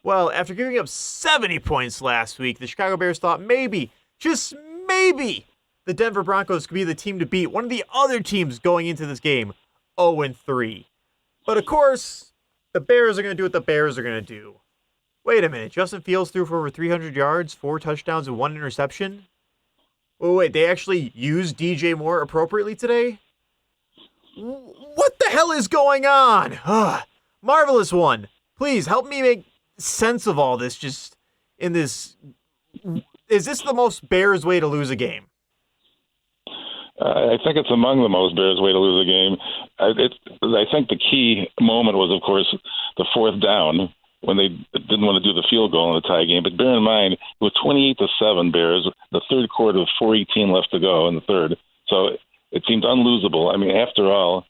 Well, after giving up 70 points last week, the Chicago Bears thought maybe, just maybe, the Denver Broncos could be the team to beat, one of the other teams going into this game, 0-3. But of course, the Bears are going to do what the Bears are going to do. Wait a minute, Justin Fields threw for over 300 yards, 4 touchdowns, and 1 interception? Wait, they actually used DJ Moore appropriately today? What the hell is going on? Marvelous one. Please help me make sense of all this just in this. Is this the most Bears way to lose a game? I think it's among the most Bears way to lose a game. I think the key moment was, of course, the fourth down when they didn't want to do the field goal in the tie game. But bear in mind, it was 28-7 Bears, the third quarter with 4:18 left to go in the third. So it seemed unlosable. I mean, after all,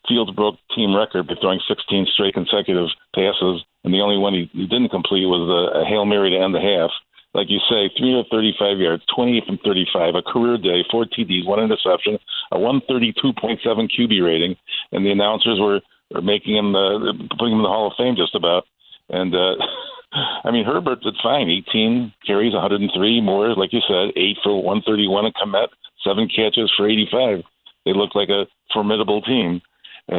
Fields broke team record by throwing 16 straight consecutive passes, and the only one he didn't complete was a Hail Mary to end the half. Like you say, 335 yards, 28 from 35, a career day, 4 TDs, 1 interception, a 132.7 QB rating, and the announcers were making him, putting him in the Hall of Fame just about. And, I mean, Herbert did fine, 18 carries, 103 more, like you said, 8 for 131 and Komet, 7 catches for 85. They looked like a formidable team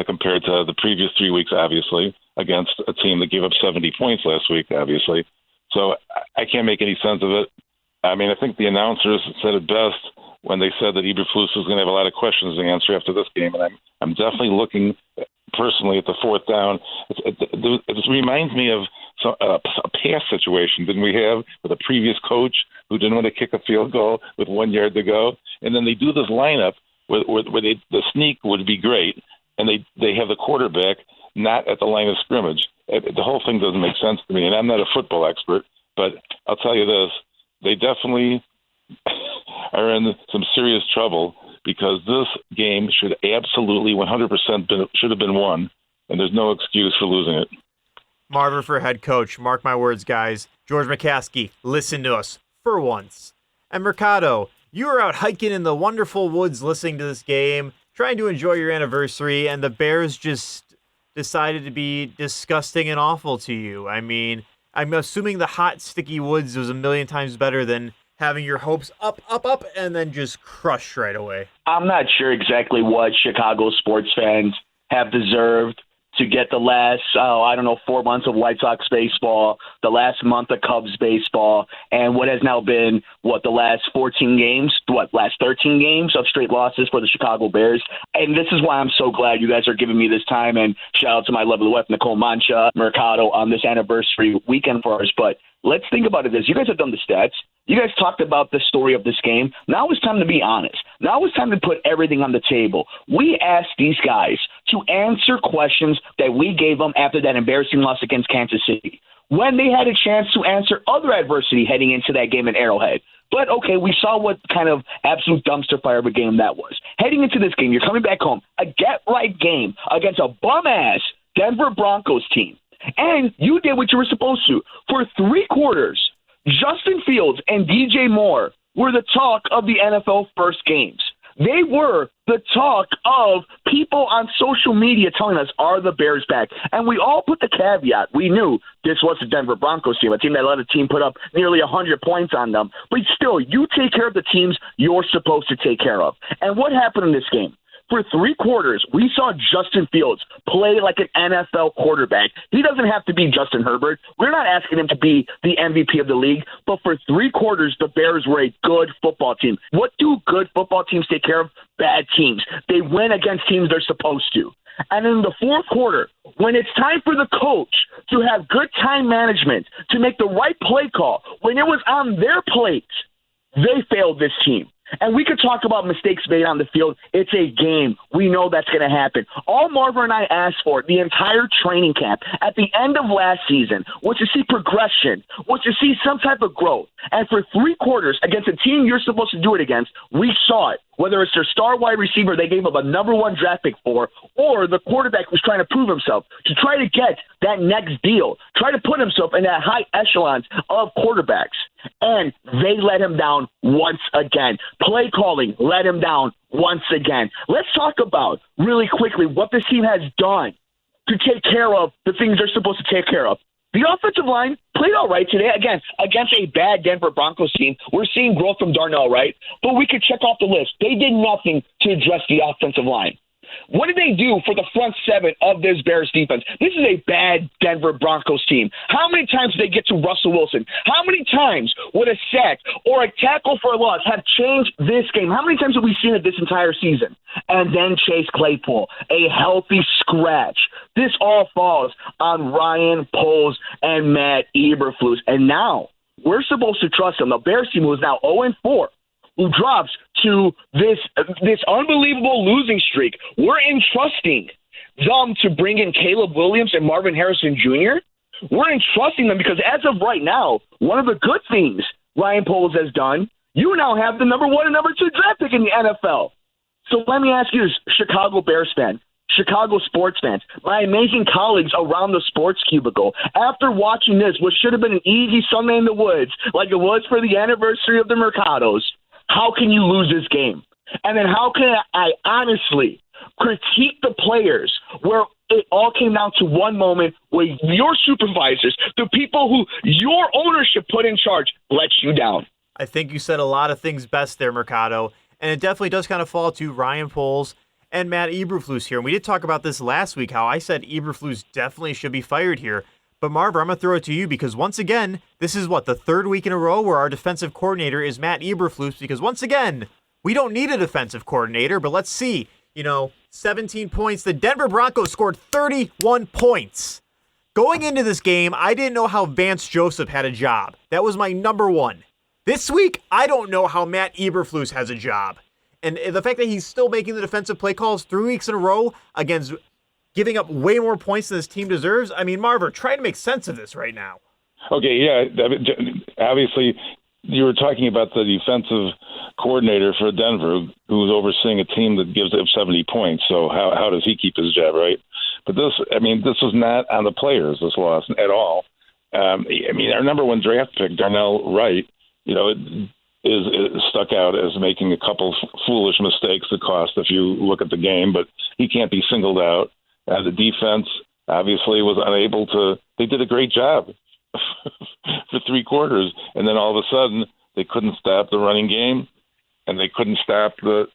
compared to the previous 3 weeks, obviously, against a team that gave up 70 points last week, obviously. So I can't make any sense of it. I mean, I think the announcers said it best when they said that Eberflus was going to have a lot of questions to answer after this game, and I'm definitely looking personally at the fourth down. It reminds me of a pass situation didn't we have with a previous coach who didn't want to kick a field goal with 1 yard to go, and then they do this lineup where the sneak would be great, and they have the quarterback not at the line of scrimmage. The whole thing doesn't make sense to me, and I'm not a football expert, but I'll tell you this, they definitely are in some serious trouble because this game should absolutely 100% should have been won, and there's no excuse for losing it. Marver for head coach. Mark my words, guys. George McCaskey, listen to us for once. And Mercado, you were out hiking in the wonderful woods listening to this game, trying to enjoy your anniversary, and the Bears just decided to be disgusting and awful to you. I mean, I'm assuming the hot, sticky woods was a million times better than having your hopes up, and then just crushed right away. I'm not sure exactly what Chicago sports fans have deserved to get the last, 4 months of White Sox baseball, the last month of Cubs baseball, and what has now been, the last 14 games, last 13 games of straight losses for the Chicago Bears. And this is why I'm so glad you guys are giving me this time, and shout out to my lovely wife, Nicole Mancha, Mercado, on this anniversary weekend for us. But let's think about it as you guys have done the stats. You guys talked about the story of this game. Now it's time to be honest. Now it's time to put everything on the table. We asked these guys to answer questions that we gave them after that embarrassing loss against Kansas City, when they had a chance to answer other adversity heading into that game in Arrowhead. But, okay, we saw what kind of absolute dumpster fire of a game that was. Heading into this game, you're coming back home, a get-right game against a bum-ass Denver Broncos team. And you did what you were supposed to. For 3 quarters, Justin Fields and DJ Moore were the talk of the NFL first games. They were the talk of people on social media telling us, are the Bears back? And we all put the caveat. We knew this was the Denver Broncos team, a team that let a team put up nearly 100 points on them. But still, you take care of the teams you're supposed to take care of. And what happened in this game? For 3 quarters, we saw Justin Fields play like an NFL quarterback. He doesn't have to be Justin Herbert. We're not asking him to be the MVP of the league. But for 3 quarters, the Bears were a good football team. What do good football teams take care of? Bad teams. They win against teams they're supposed to. And in the fourth quarter, when it's time for the coach to have good time management, to make the right play call, when it was on their plate, they failed this team. And we could talk about mistakes made on the field. It's a game. We know that's going to happen. All Marver and I asked for the entire training camp at the end of last season was to see progression, was to see some type of growth. And for 3 quarters against a team you're supposed to do it against, we saw it. Whether it's their star wide receiver they gave up a number 1 draft pick for, or the quarterback who's trying to prove himself to try to get that next deal, try to put himself in that high echelons of quarterbacks. And they let him down once again. Play calling let him down once again. Let's talk about really quickly what this team has done to take care of the things they're supposed to take care of. The offensive line played all right today. Again, against a bad Denver Broncos team, we're seeing growth from Darnell, right? But we could check off the list. They did nothing to address the offensive line. What did they do for the front seven of this Bears defense? This is a bad Denver Broncos team. How many times did they get to Russell Wilson? How many times would a sack or a tackle for a loss have changed this game? How many times have we seen it this entire season? And then Chase Claypool, a healthy scratch. This all falls on Ryan Poles and Matt Eberflus. And now we're supposed to trust them. The Bears team, who is now 0-4, who drops to this unbelievable losing streak. We're entrusting them to bring in Caleb Williams and Marvin Harrison Jr. We're entrusting them because as of right now, one of the good things Ryan Poles has done, you now have the number 1 and number 2 draft pick in the NFL. So let me ask you this, Chicago Bears fan, Chicago sports fans, my amazing colleagues around the Sports Cubicle, after watching this, what should have been an easy Sunday in the woods, like it was for the anniversary of the Mercados, how can you lose this game? And then how can I honestly critique the players where it all came down to one moment where your supervisors, the people who your ownership put in charge, let you down? I think you said a lot of things best there, Mercado. And it definitely does kind of fall to Ryan Poles and Matt Eberflus here. And we did talk about this last week, how I said Eberflus definitely should be fired here. But Marver, I'm going to throw it to you because once again, this is the third week in a row where our defensive coordinator is Matt Eberflus because once again, we don't need a defensive coordinator, but let's see, 17 points. The Denver Broncos scored 31 points. Going into this game, I didn't know how Vance Joseph had a job. That was my number one. This week, I don't know how Matt Eberflus has a job. And the fact that he's still making the defensive play calls 3 weeks in a row against giving up way more points than this team deserves. I mean, Marver, try to make sense of this right now. Okay, yeah. Obviously, you were talking about the defensive coordinator for Denver, who's overseeing a team that gives up 70 points. So how does he keep his job, right? But this was not on the players, this loss, at all. Our number 1 draft pick, Darnell Wright, is stuck out as making a couple foolish mistakes that cost if you look at the game, but he can't be singled out. The defense obviously was unable to. They did a great job for 3 quarters, and then all of a sudden they couldn't stop the running game, and they couldn't stop the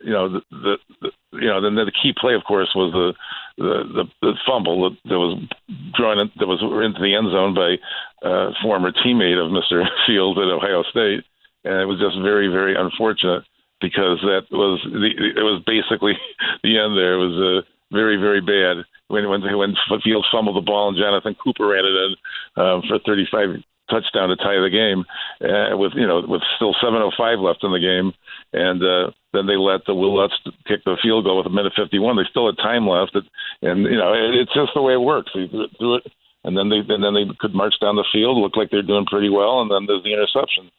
key play, of course, was the fumble that was into the end zone by a former teammate of Mr. Fields at Ohio State, and it was just very, very unfortunate because it was basically the end there. It was very, very bad. When Fields fumbled the ball and Jonathan Cooper ran it in for 35 touchdown to tie the game with still 7:05 left in the game, and then they let the Will Lutz kick the field goal with 1:51. They still had time left, and it's just the way it works. They do it, and then they could march down the field, look like they're doing pretty well, and then there's the interception.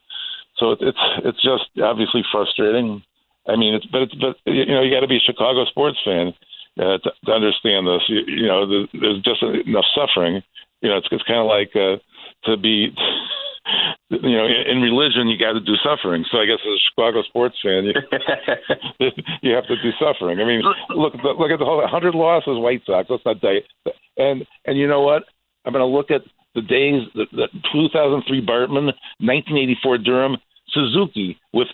So it's just obviously frustrating. I mean, but you got to be a Chicago sports fan to understand this. There's just enough suffering. It's kind of like to be, in religion you got to do suffering. So I guess as a Chicago sports fan, you have to do suffering. I mean, look at the whole 100 losses White Sox. Let's not die. And you know what? I'm going to look at the days that 2003 Bartman, 1984 Durham, Suzuki with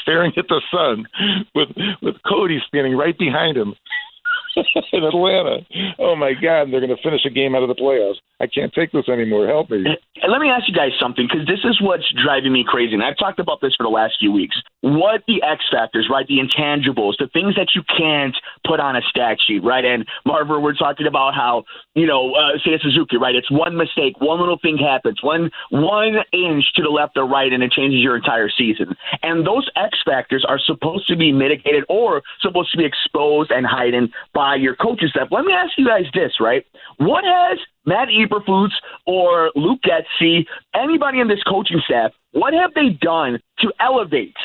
staring at the sun with Cody standing right behind him in Atlanta. Oh my God, they're going to finish a game out of the playoffs. I can't take this anymore. Help me. And let me ask you guys something, because this is what's driving me crazy. And I've talked about this for the last few weeks. What the X factors, right? The intangibles, the things that you can't put on a stat sheet, right? And Marver, we're talking about how, say a Suzuki, right? It's one mistake, one little thing happens, one inch to the left or right, and it changes your entire season. And those X factors are supposed to be mitigated or supposed to be exposed and hidden by your coaching staff. Let me ask you guys this, right? What has Matt Eberflus or Luke Getsy, anybody in this coaching staff, what have they done to elevate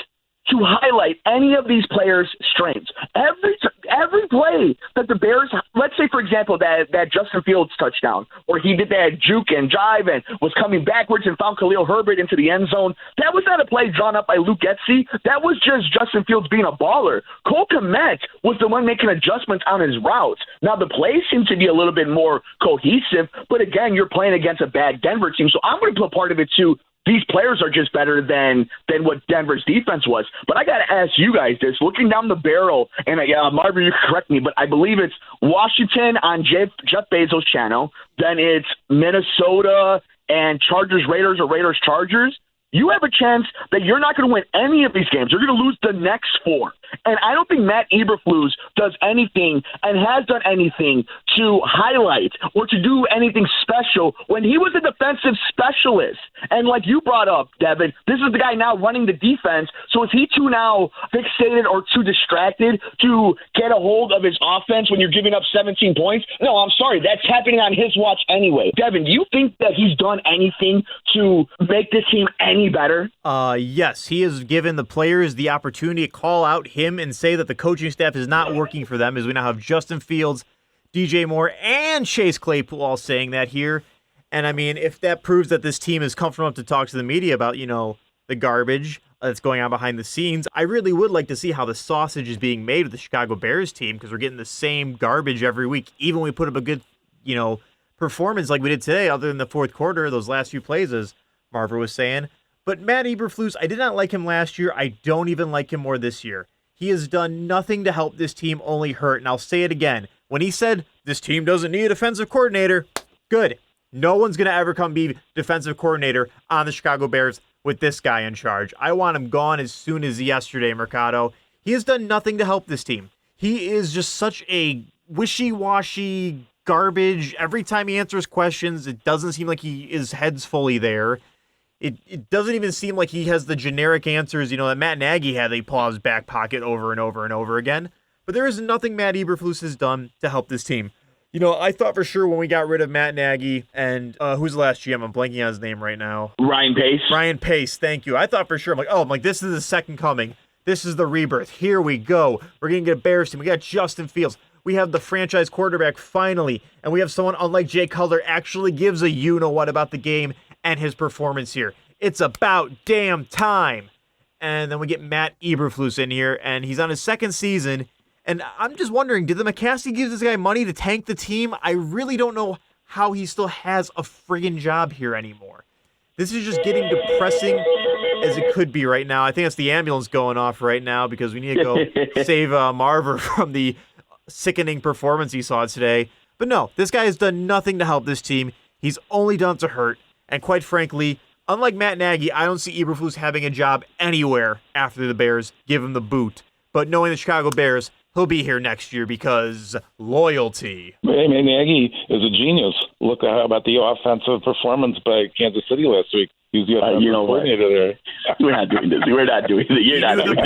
to highlight any of these players' strengths. Every play that the Bears, let's say, for example, that Justin Fields touchdown, where he did that juke and jive and was coming backwards and found Khalil Herbert into the end zone, that was not a play drawn up by Luke Getsy. That was just Justin Fields being a baller. Cole Kmet was the one making adjustments on his routes. Now, the plays seem to be a little bit more cohesive, but again, you're playing against a bad Denver team, so I'm going to put part of it too. These players are just better than what Denver's defense was. But I got to ask you guys this. Looking down the barrel, and Marver, you can correct me, but I believe it's Washington on Jeff Bezos' channel. Then it's Minnesota and Chargers-Raiders or Raiders-Chargers. You have a chance that you're not going to win any of these games. You're going to lose the next 4. And I don't think Matt Eberflus does anything and has done anything to highlight or to do anything special when he was a defensive specialist. And like you brought up, Devin, this is the guy now running the defense. So is he too now fixated or too distracted to get a hold of his offense when you're giving up 17 points? No, I'm sorry. That's happening on his watch anyway. Devin, do you think that he's done anything to make this team any better? Yes, he has given the players the opportunity to call out him and say that the coaching staff is not working for them, as we now have Justin Fields, DJ Moore, and Chase Claypool all saying that here. And I mean, if that proves that this team is comfortable enough to talk to the media about, the garbage that's going on behind the scenes, I really would like to see how the sausage is being made with the Chicago Bears team, because we're getting the same garbage every week, even when we put up a good, performance like we did today, other than the fourth quarter, those last few plays, as Marver was saying. But Matt Eberflus, I did not like him last year. I don't even like him more this year. He has done nothing to help this team, only hurt. And I'll say it again. When he said, this team doesn't need a defensive coordinator, good. No one's going to ever come be defensive coordinator on the Chicago Bears with this guy in charge. I want him gone as soon as yesterday, Mercado. He has done nothing to help this team. He is just such a wishy-washy garbage. Every time he answers questions, it doesn't seem like his head's fully there. It doesn't even seem like he has the generic answers, that Matt Nagy had. They pull out his back pocket over and over and over again. But there is nothing Matt Eberflus has done to help this team. I thought for sure when we got rid of Matt Nagy and who's the last GM? I'm blanking on his name right now. Ryan Pace. Ryan Pace, thank you. I thought for sure, I'm like, this is the second coming. This is the rebirth. Here we go. We're going to get a Bears team. We got Justin Fields. We have the franchise quarterback finally. And we have someone, unlike Jay Cutler, actually gives a you-know-what about the game and his performance here. It's about damn time. And then we get Matt Eberflus in here, and he's on his second season. And I'm just wondering, did the McCaskey give this guy money to tank the team? I really don't know how he still has a friggin' job here anymore. This is just getting depressing as it could be right now. I think it's the ambulance going off right now because we need to go save Marver from the sickening performance he saw today. But no, this guy has done nothing to help this team. He's only done to hurt. And quite frankly, unlike Matt Nagy, I don't see Eberflus having a job anywhere after the Bears give him the boot. But knowing the Chicago Bears, he'll be here next year because loyalty. Hey, man, Nagy is a genius. Look about the offensive performance by Kansas City last week. He's the offensive coordinator there. We're not doing this. We're not doing this. You're not doing that.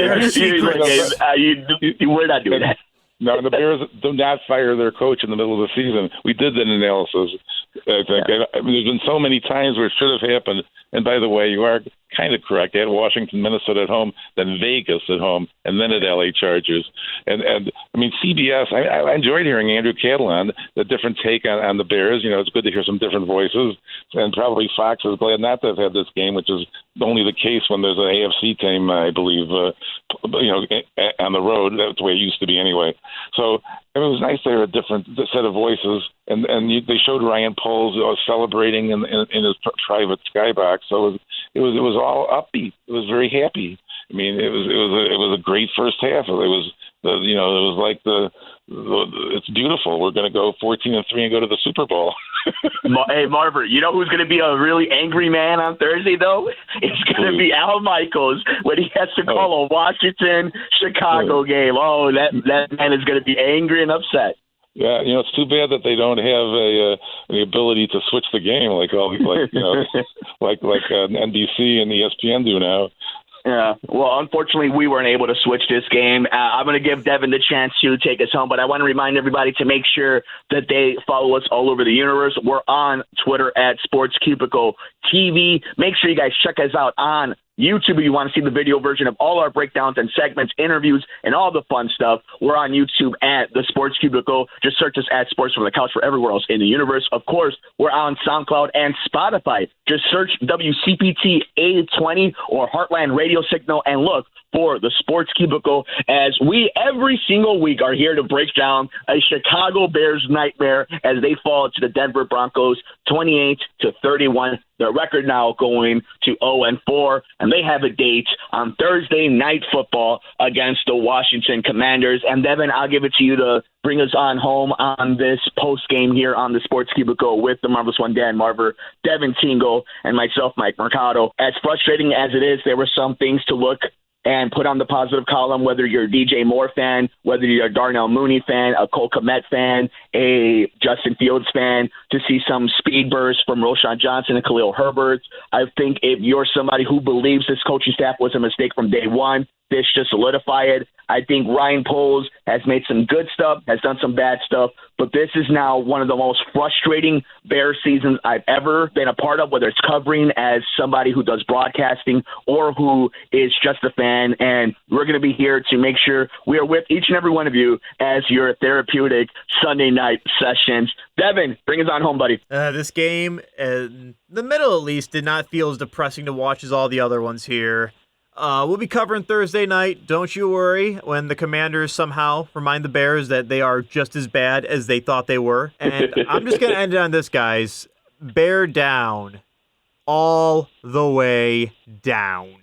We're not doing that. No, the Bears do not fire their coach in the middle of the season. We did that analysis. I think there's been so many times where it should have happened. And by the way, you are kind of correct. They had Washington, Minnesota at home, then Vegas at home, and then at LA Chargers. And I mean, CBS, I enjoyed hearing Andrew Catalan, the different take on the Bears. You it's good to hear some different voices. And probably Fox is glad not to have had this game, which is only the case when there's an AFC team, I believe, on the road. That's the way it used to be anyway. So it was nice to hear a different set of voices. And they showed Ryan Poles celebrating in his private skybox. So it was all upbeat. It was very happy. I mean, it was a great first half. It was it's beautiful. We're going to go 14-3 and go to the Super Bowl. Hey, Marver, you know who's going to be a really angry man on Thursday, though? It's going to be Al Michaels when he has to call a Washington-Chicago game. Oh, that man is going to be angry and upset. Yeah, it's too bad that they don't have the ability to switch the game like NBC and ESPN do now. Yeah, well, unfortunately, we weren't able to switch this game. I'm going to give Devin the chance to take us home, but I want to remind everybody to make sure that they follow us all over the universe. We're on Twitter at Sports Cubicle TV. Make sure you guys check us out on YouTube, if you want to see the video version of all our breakdowns and segments, interviews, and all the fun stuff, we're on YouTube at the Sports Cubicle. Just search us at Sports from the Couch for everywhere else in the universe. Of course, we're on SoundCloud and Spotify. Just search WCPT 820 or Heartland Radio Signal and look for the Sports Cubicle, as we every single week are here to break down a Chicago Bears nightmare as they fall to the Denver Broncos 28-31. Their record now going to 0-4, and they have a date on Thursday Night Football against the Washington Commanders. And Devin, I'll give it to you to bring us on home on this post game here on the Sports Cubicle with the marvelous one Dan Marver, Devin Tingle, and myself, Mike Mercado. As frustrating as it is, there were some things to look and put on the positive column, whether you're a DJ Moore fan, whether you're a Darnell Mooney fan, a Cole Kmet fan, a Justin Fields fan, to see some speed bursts from Roschon Johnson and Khalil Herbert. I think if you're somebody who believes this coaching staff was a mistake from day one, this just solidify it. I think Ryan Poles has made some good stuff, has done some bad stuff, but this is now one of the most frustrating Bears seasons I've ever been a part of, whether it's covering as somebody who does broadcasting or who is just a fan. And we're going to be here to make sure we are with each and every one of you as your therapeutic Sunday night sessions. Devin, bring us on home, buddy. This game, in the middle at least, did not feel as depressing to watch as all the other ones here. We'll be covering Thursday night. Don't you worry when the Commanders somehow remind the Bears that they are just as bad as they thought they were. And I'm just going to end it on this, guys. Bear down. All the way down.